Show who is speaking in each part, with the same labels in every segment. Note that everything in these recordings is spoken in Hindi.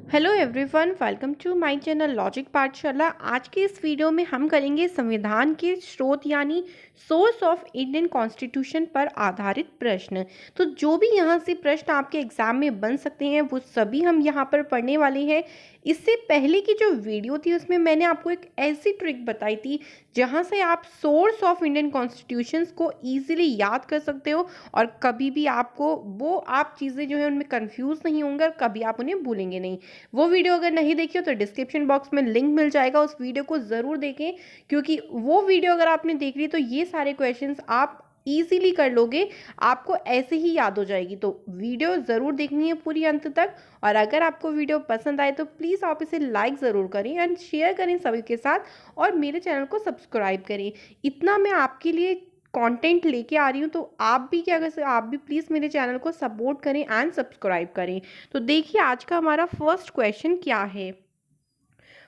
Speaker 1: Hello everyone, welcome to my channel logic Pathshala. आज के इस वीडियो में हम करेंगे संविधान के स्रोत यानी सोर्स ऑफ इंडियन कॉन्स्टिट्यूशन पर आधारित प्रश्न। तो जो भी यहाँ से प्रश्न आपके एग्जाम में बन सकते हैं वो सभी हम यहाँ पर पढ़ने वाले हैं। इससे पहले की जो वीडियो थी उसमें मैंने आपको एक ऐसी ट्रिक बताई थी जहाँ से आप सोर्स ऑफ इंडियन कॉन्स्टिट्यूशंस को ईजिली याद कर सकते हो और कभी भी आपको वो आप चीज़ें जो है उनमें कंफ्यूज नहीं होंगे और कभी आप उन्हें भूलेंगे नहीं। वो वीडियो अगर नहीं देखी हो तो डिस्क्रिप्शन बॉक्स में लिंक मिल जाएगा, उस वीडियो को ज़रूर देखें क्योंकि वो वीडियो अगर आपने देख ली तो ये सारे क्वेश्चंस आप इजीली कर लोगे, आपको ऐसे ही याद हो जाएगी। तो वीडियो ज़रूर देखनी है पूरी अंत तक। और अगर आपको वीडियो पसंद आए तो प्लीज़ आप इसे लाइक ज़रूर करें एंड शेयर करें सभी के साथ और मेरे चैनल को सब्सक्राइब करें। इतना मैं आपके लिए कंटेंट लेके आ रही हूँ तो आप भी क्या कर सकते, आप भी प्लीज़ मेरे चैनल को सपोर्ट करें एंड सब्सक्राइब करें। तो देखिए आज का हमारा फर्स्ट क्वेश्चन क्या है।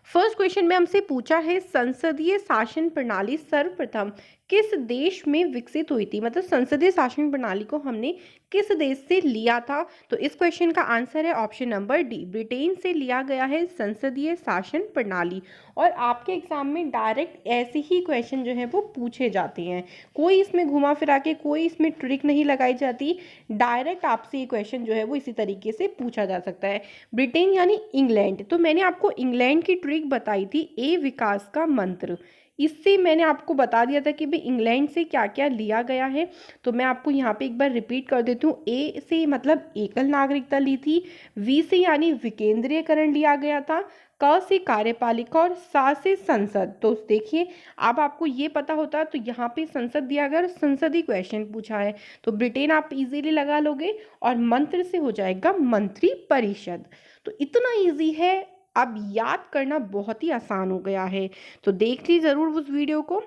Speaker 1: फर्स्ट क्वेश्चन में हमसे पूछा है संसदीय शासन प्रणाली सर्वप्रथम किस देश में विकसित हुई थी, मतलब संसदीय शासन प्रणाली को हमने किस देश से लिया था। तो इस क्वेश्चन का आंसर है ऑप्शन नंबर डी, ब्रिटेन से लिया गया है संसदीय शासन प्रणाली। और आपके एग्जाम में डायरेक्ट ऐसे ही क्वेश्चन जो है वो पूछे जाते हैं, कोई इसमें घुमा फिरा के कोई इसमें ट्रिक नहीं लगाई जाती, डायरेक्ट आपसे ये क्वेश्चन जो है वो इसी तरीके से पूछा जा सकता है। ब्रिटेन यानी इंग्लैंड, तो मैंने आपको इंग्लैंड की ट्रिक बताई थी, ए विकास का मंत्र। इससे मैंने आपको बता दिया था कि भाई इंग्लैंड से क्या क्या लिया गया है। तो मैं आपको यहाँ पे एक बार रिपीट कर देती हूँ। ए से मतलब एकल नागरिकता ली थी, वी से यानी विकेंद्रीयकरण लिया गया था, क से कार्यपालिका और सा से संसद। तो देखिए अब आपको ये पता होता तो यहाँ पे संसद दिया गया और संसदीय क्वेश्चन पूछा है तो ब्रिटेन आप इजीली लगा लोगे और मंत्र से हो जाएगा मंत्री परिषद। तो इतना इजी है, अब याद करना बहुत ही आसान हो गया है। तो देख ली ज़रूर उस वीडियो को।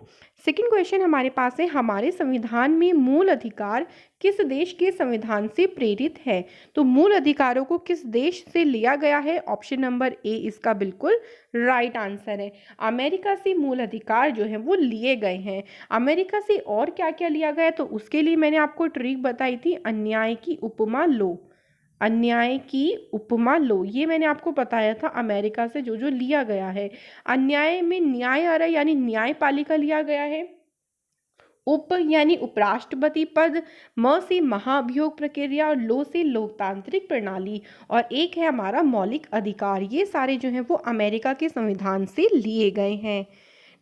Speaker 1: सेकंड क्वेश्चन हमारे पास है, हमारे संविधान में मूल अधिकार किस देश के संविधान से प्रेरित है। तो मूल अधिकारों को किस देश से लिया गया है, ऑप्शन नंबर ए इसका बिल्कुल राइट आंसर है। अमेरिका से मूल अधिकार जो है वो लिए गए हैं। अमेरिका से और क्या क्या लिया गया तो उसके लिए मैंने आपको ट्रिक बताई थी, अन्याय की उपमा लो। अन्याय की उपमा लो, ये मैंने आपको बताया था अमेरिका से जो जो लिया गया है। अन्याय में न्याय आ रहा है यानी न्यायपालिका लिया गया है। उप यानी उपराष्ट्रपति पद, म से महाभियोग प्रक्रिया और लो से लोकतांत्रिक प्रणाली और एक है हमारा मौलिक अधिकार। ये सारे जो हैं वो अमेरिका के संविधान से लिए गए हैं।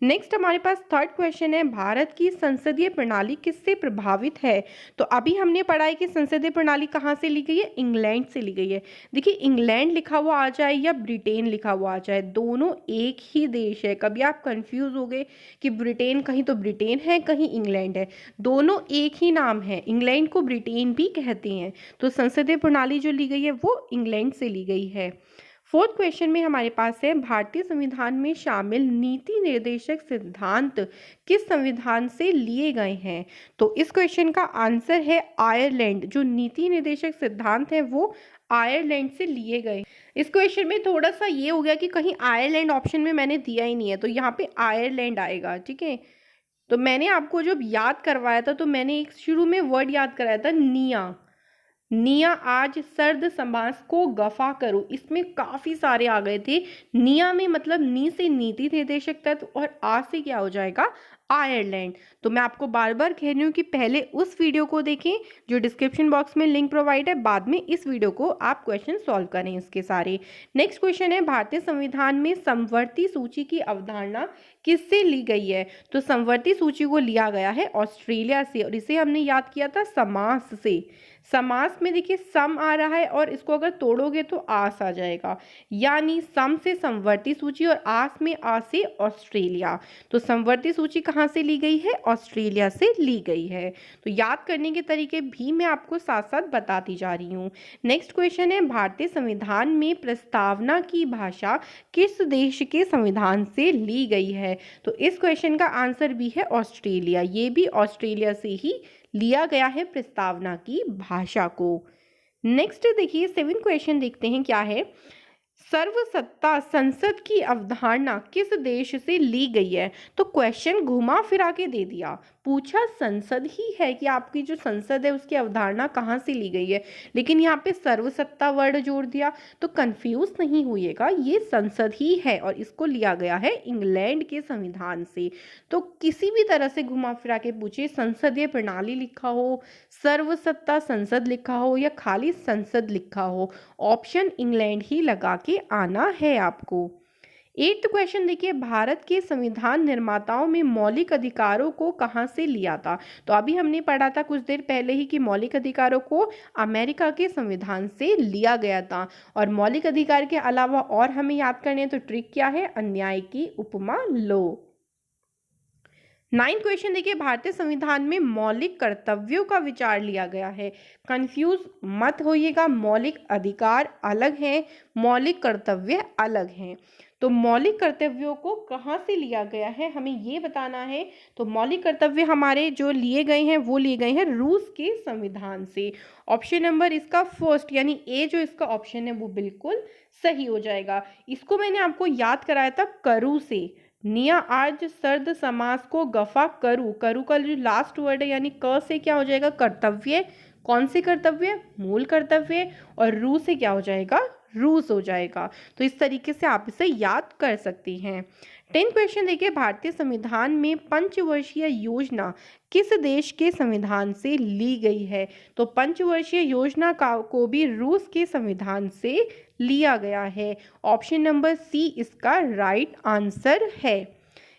Speaker 1: नेक्स्ट हमारे पास थर्ड क्वेश्चन है, भारत की संसदीय प्रणाली किससे प्रभावित है। तो अभी हमने पढ़ा है कि संसदीय प्रणाली कहाँ से ली गई है, इंग्लैंड से ली गई है। देखिए इंग्लैंड लिखा हुआ आ जाए या ब्रिटेन लिखा हुआ आ जाए, दोनों एक ही देश है। कभी आप कंफ्यूज हो गए कि ब्रिटेन कहीं तो ब्रिटेन है कहीं इंग्लैंड है, दोनों एक ही नाम है, इंग्लैंड को ब्रिटेन भी कहते हैं। तो संसदीय प्रणाली जो ली गई है वो इंग्लैंड से ली गई है। फोर्थ क्वेश्चन में हमारे पास है, भारतीय संविधान में शामिल नीति निर्देशक सिद्धांत किस संविधान से लिए गए हैं। तो इस क्वेश्चन का आंसर है आयरलैंड, जो नीति निर्देशक सिद्धांत है वो आयरलैंड से लिए गए। इस क्वेश्चन में थोड़ा सा ये हो गया कि कहीं आयरलैंड ऑप्शन में मैंने दिया ही नहीं है तो यहाँ पे आयरलैंड आएगा, ठीक है। तो मैंने आपको जब याद करवाया था तो मैंने एक शुरू में वर्ड याद कराया था, निया। निया आज सर्द समास को गफा करो, इसमें काफी सारे आ गए थे। निया में मतलब नी से नीति निर्देशक तत्व और आ से क्या हो जाएगा, आयरलैंड। तो मैं आपको बार बार कह रही हूँ कि पहले उस वीडियो को देखें जो डिस्क्रिप्शन बॉक्स में लिंक प्रोवाइड है, बाद में इस वीडियो को आप क्वेश्चन सॉल्व करें इसके सारे। नेक्स्ट क्वेश्चन है, भारतीय संविधान में समवर्ती सूची की अवधारणा किससे ली गई है। तो समवर्ती सूची को लिया गया है ऑस्ट्रेलिया से और इसे हमने याद किया था समास से। समास में देखिए सम आ रहा है और इसको अगर तोड़ोगे तो आस आ जाएगा, यानी सम से समवर्ती सूची और आस में आ से ऑस्ट्रेलिया। तो समवर्ती सूची कहाँ से ली गई है, ऑस्ट्रेलिया से ली गई है। तो याद करने के तरीके भी मैं आपको साथ साथ बताती जा रही हूँ। नेक्स्ट क्वेश्चन है, भारतीय संविधान में प्रस्तावना की भाषा किस देश के संविधान से ली गई है। तो इस क्वेश्चन का आंसर भी है ऑस्ट्रेलिया, ये भी ऑस्ट्रेलिया से ही लिया गया है प्रस्तावना की भाषा को। नेक्स्ट देखिए सेवन क्वेश्चन देखते हैं क्या है, सर्वसत्ता संसद की अवधारणा किस देश से ली गई है। तो क्वेश्चन घुमा फिरा के दे दिया, पूछा संसद ही है कि आपकी जो संसद है उसकी अवधारणा कहाँ से ली गई है, लेकिन यहाँ पे सर्वसत्ता वर्ड जोड़ दिया, तो कंफ्यूज नहीं होइएगा, ये संसद ही है और इसको लिया गया है इंग्लैंड के संविधान से। तो किसी भी तरह से घुमा फिरा के पूछे, संसदीय प्रणाली लिखा हो, सर्वसत्ता संसद लिखा हो या खाली संसद लिखा हो, ऑप्शन इंग्लैंड ही लगा के आना है आपको। 8th क्वेश्चन देखिए, भारत के संविधान निर्माताओं में मौलिक अधिकारों को कहाँ से लिया था। तो अभी हमने पढ़ा था कुछ देर पहले ही कि मौलिक अधिकारों को अमेरिका के संविधान से लिया गया था। और मौलिक अधिकार के अलावा और हमें याद करने हैं, तो ट्रिक क्या है, अन्याय की उपमा लो। 9th क्वेश्चन देखिए, भारतीय संविधान में मौलिक कर्तव्यों का विचार लिया गया है। कंफ्यूज मत होइएगा, मौलिक अधिकार अलग हैं, मौलिक कर्तव्य अलग हैं। तो मौलिक कर्तव्यों को कहाँ से लिया गया है हमें ये बताना है। तो मौलिक कर्तव्य हमारे जो लिए गए हैं वो लिए गए हैं रूस के संविधान से। ऑप्शन नंबर इसका फर्स्ट यानी ए जो इसका ऑप्शन है वो बिल्कुल सही हो जाएगा। इसको मैंने आपको याद कराया था करू से। निया आज सर्द समास को गफा करू, करू का जो लास्ट वर्ड है यानी क से क्या हो जाएगा, कर्तव्य। कौन से कर्तव्य, मूल कर्तव्य। और रू से क्या हो जाएगा, रूस हो जाएगा। तो इस तरीके से आप इसे याद कर सकती हैं। 10th क्वेश्चन देखिए, भारतीय संविधान में पंचवर्षीय योजना किस देश के संविधान से ली गई है। तो पंचवर्षीय योजना को भी रूस के संविधान से लिया गया है। ऑप्शन नंबर सी इसका राइट आंसर है।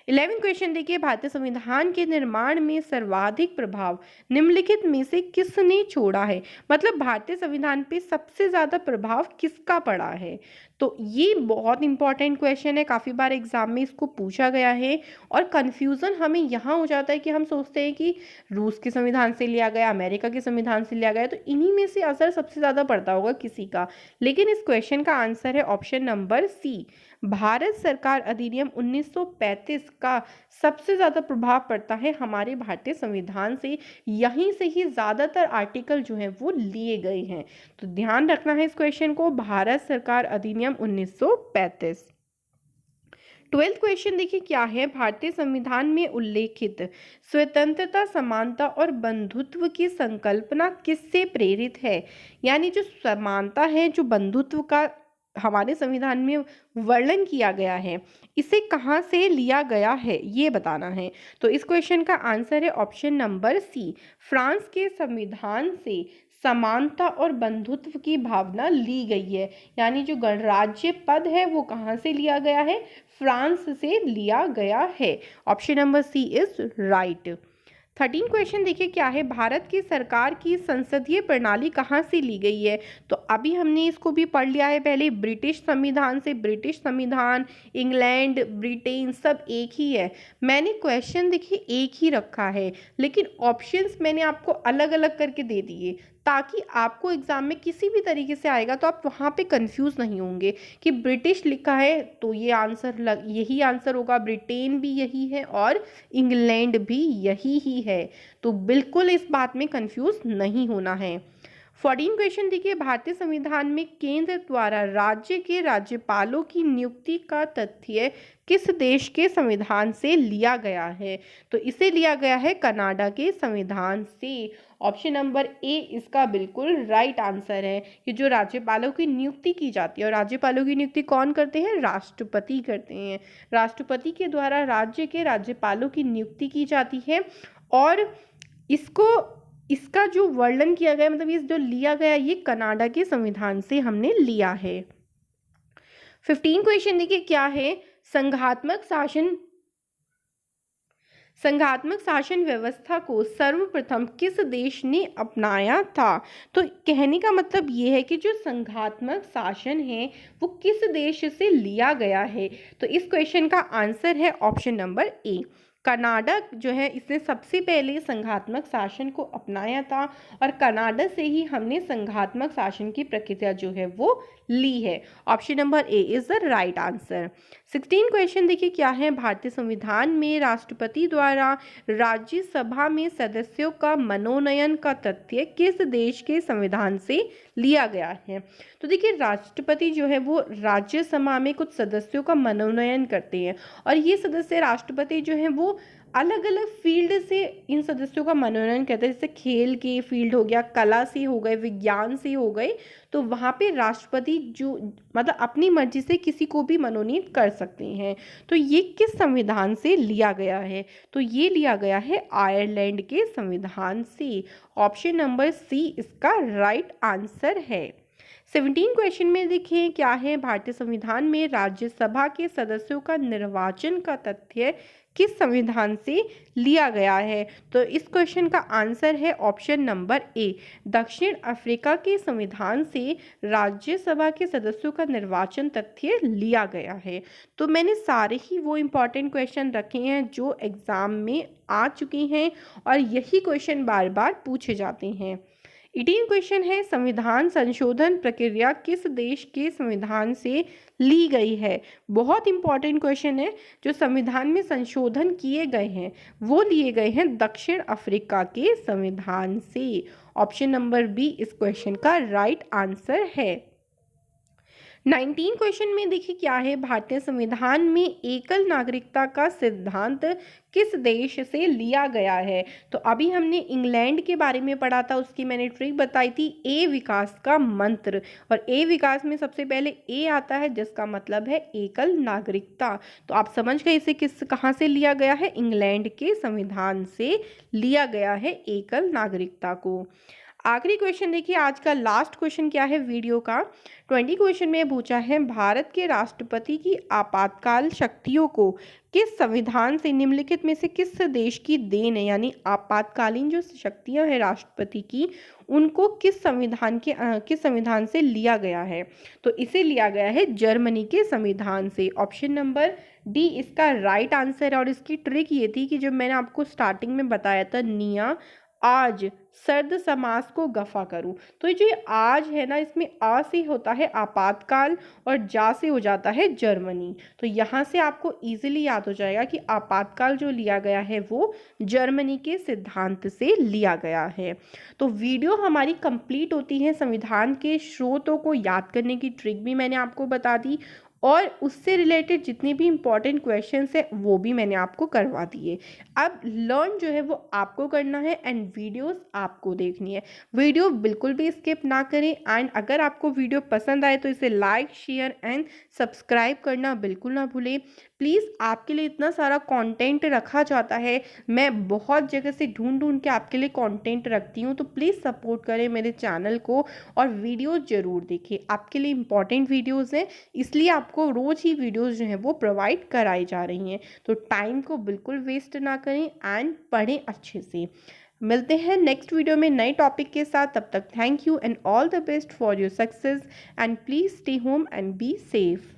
Speaker 1: 11th क्वेश्चन देखिए, भारतीय संविधान के निर्माण में सर्वाधिक प्रभाव निम्नलिखित में से किसने छोड़ा है। मतलब भारतीय संविधान पे सबसे ज्यादा प्रभाव किसका पड़ा है। तो ये बहुत इंपॉर्टेंट क्वेश्चन है, काफी बार एग्जाम में इसको पूछा गया है। और कंफ्यूजन हमें यहाँ हो जाता है कि हम सोचते हैं कि रूस के संविधान से लिया गया, अमेरिका के संविधान से लिया गया, तो इन्हीं में से असर सबसे ज्यादा पड़ता होगा किसी का। लेकिन इस क्वेश्चन का आंसर है ऑप्शन नंबर सी, भारत सरकार अधिनियम 1935 का सबसे ज्यादा प्रभाव पड़ता है हमारे भारतीय संविधान से। यहीं से ही ज्यादातर आर्टिकल जो हैं वो लिए गए हैं। तो ध्यान रखना है इस क्वेश्चन को, भारत सरकार अधिनियम 1935। 12th क्वेश्चन देखिए क्या है, भारतीय संविधान में उल्लेखित स्वतंत्रता, समानता और बंधुत्व की संकल्पना किससे प्रेरित है। यानी जो समानता है, जो बंधुत्व का हमारे संविधान में वर्णन किया गया है, इसे कहाँ से लिया गया है ये बताना है। तो इस क्वेश्चन का आंसर है ऑप्शन नंबर सी, फ्रांस के संविधान से समानता और बंधुत्व की भावना ली गई है। यानी जो गणराज्य पद है वो कहाँ से लिया गया है, फ्रांस से लिया गया है। Option number C is right. 13 question देखिए क्या है, भारत की सरकार की संसदीय प्रणाली कहाँ से ली गई है। तो अभी हमने इसको भी पढ़ लिया है पहले, ब्रिटिश संविधान से। ब्रिटिश संविधान, इंग्लैंड, ब्रिटेन सब एक ही है। मैंने क्वेश्चन देखिए एक ही रखा है, लेकिन ऑप्शंस मैंने आपको अलग अलग करके दे दिए ताकि आपको एग्जाम में किसी भी तरीके से आएगा तो आप वहाँ पे कंफ्यूज नहीं होंगे कि ब्रिटिश लिखा है तो ये आंसर यही आंसर होगा, ब्रिटेन भी यही है और इंग्लैंड भी यही ही है। तो बिल्कुल इस बात में कंफ्यूज नहीं होना है। 14 क्वेश्चन देखिए, भारतीय संविधान में केंद्र द्वारा राज्य के राज्यपालों की नियुक्ति का तथ्य किस देश के संविधान से लिया गया है। तो इसे लिया गया है कनाडा के संविधान से। ऑप्शन नंबर ए इसका बिल्कुल राइट आंसर है कि जो राज्यपालों की नियुक्ति की जाती है, और राज्यपालों की नियुक्ति कौन करते हैं, राष्ट्रपति करते हैं। राष्ट्रपति के द्वारा राज्य के राज्यपालों की नियुक्ति की जाती है। और इसका जो वर्णन किया गया, मतलब ये जो लिया गया, ये कनाडा के संविधान से हमने लिया है। 15 क्वेश्चन देखिए क्या है, संघात्मक शासन व्यवस्था को सर्वप्रथम किस देश ने अपनाया था। तो कहने का मतलब ये है कि जो संघात्मक शासन है वो किस देश से लिया गया है। तो इस क्वेश्चन का आंसर है ऑप्शन नंबर ए, कनाडा जो है इसने सबसे पहले संघात्मक शासन को अपनाया था और कनाडा से ही हमने संघात्मक शासन की प्रक्रिया जो है वो ली है। Option number A is the right answer. 16 question देखिए क्या है, भारतीय संविधान में राष्ट्रपति द्वारा राज्यसभा में सदस्यों का मनोनयन का तथ्य किस देश के संविधान से लिया गया है। तो देखिए राष्ट्रपति जो है वो राज्यसभा में कुछ सदस्यों का मनोनयन करते हैं और ये सदस्य राष्ट्रपति जो है वो अलग अलग फील्ड से इन सदस्यों का मनोनयन करते हैं, जैसे खेल के फील्ड हो गया, कला से हो गए, विज्ञान से हो गए, तो वहाँ पे राष्ट्रपति जो मतलब अपनी मर्जी से किसी को भी मनोनीत कर सकते हैं। तो ये किस संविधान से लिया गया है? तो ये लिया गया है आयरलैंड के संविधान से। ऑप्शन नंबर सी इसका राइट आंसर है। 17 क्वेश्चन में देखिए क्या है, भारतीय संविधान में राज्यसभा के सदस्यों का निर्वाचन का तथ्य किस संविधान से लिया गया है? तो इस क्वेश्चन का आंसर है ऑप्शन नंबर ए, दक्षिण अफ्रीका के संविधान से राज्यसभा के सदस्यों का निर्वाचन तथ्य लिया गया है। तो मैंने सारे ही वो इम्पोर्टेंट क्वेश्चन रखे हैं जो एग्जाम में आ चुके हैं और यही क्वेश्चन बार बार पूछे जाते हैं। 18 क्वेश्चन है, संविधान संशोधन प्रक्रिया किस देश के संविधान से ली गई है? बहुत इंपॉर्टेंट क्वेश्चन है। जो संविधान में संशोधन किए गए हैं वो लिए गए हैं दक्षिण अफ्रीका के संविधान से। ऑप्शन नंबर बी इस क्वेश्चन का राइट आंसर है। 19 क्वेश्चन में देखिए क्या है, भारतीय संविधान में एकल नागरिकता का सिद्धांत किस देश से लिया गया है? तो अभी हमने इंग्लैंड के बारे में पढ़ा था, उसकी मैंने ट्रिक बताई थी ए विकास का मंत्र, और ए विकास में सबसे पहले ए आता है जिसका मतलब है एकल नागरिकता। तो आप समझ गए इसे कहाँ से लिया गया है? इंग्लैंड के संविधान से लिया गया है एकल नागरिकता को। आखिरी क्वेश्चन देखिए, आज का लास्ट क्वेश्चन क्या है वीडियो का। 20 क्वेश्चन में पूछा है, भारत के राष्ट्रपति की आपातकाल शक्तियों को किस संविधान से निम्नलिखित में से किस देश की देन है? यानी आपातकालीन जो शक्तियां हैं राष्ट्रपति की, उनको किस संविधान से लिया गया है? तो इसे लिया गया है जर्मनी के संविधान से। ऑप्शन नंबर डी इसका राइट आंसर है। और इसकी ट्रिक ये थी कि जो मैंने आपको स्टार्टिंग में बताया था, निया आज सर्द समास को गफा करूं, तो जो आज है ना, इसमें आ से होता है आपातकाल और जा से हो जाता है जर्मनी। तो यहाँ से आपको इजीली याद हो जाएगा कि आपातकाल जो लिया गया है वो जर्मनी के सिद्धांत से लिया गया है। तो वीडियो हमारी कंप्लीट होती है, संविधान के स्रोतों को याद करने की ट्रिक भी मैंने आपको बता दी और उससे रिलेटेड जितने भी इम्पॉर्टेंट क्वेश्चंस हैं वो भी मैंने आपको करवा दिए। अब लर्न जो है वो आपको करना है एंड वीडियोस आपको देखनी है। वीडियो बिल्कुल भी स्किप ना करें एंड अगर आपको वीडियो पसंद आए तो इसे लाइक, शेयर एंड सब्सक्राइब करना बिल्कुल ना भूलें। प्लीज़ आपके लिए इतना सारा कंटेंट रखा जाता है, मैं बहुत जगह से ढूंढ ढूंढ के आपके लिए कंटेंट रखती हूँ, तो प्लीज़ सपोर्ट करें मेरे चैनल को और वीडियोस ज़रूर देखें। आपके लिए इंपॉर्टेंट वीडियोस हैं, इसलिए आपको रोज़ ही वीडियोस जो हैं वो प्रोवाइड कराई जा रही हैं। तो टाइम को बिल्कुल वेस्ट ना करें एंड पढ़ें अच्छे से। मिलते हैं नेक्स्ट वीडियो में नए टॉपिक के साथ। तब तक thank you and all the best for your success and please stay home and be safe.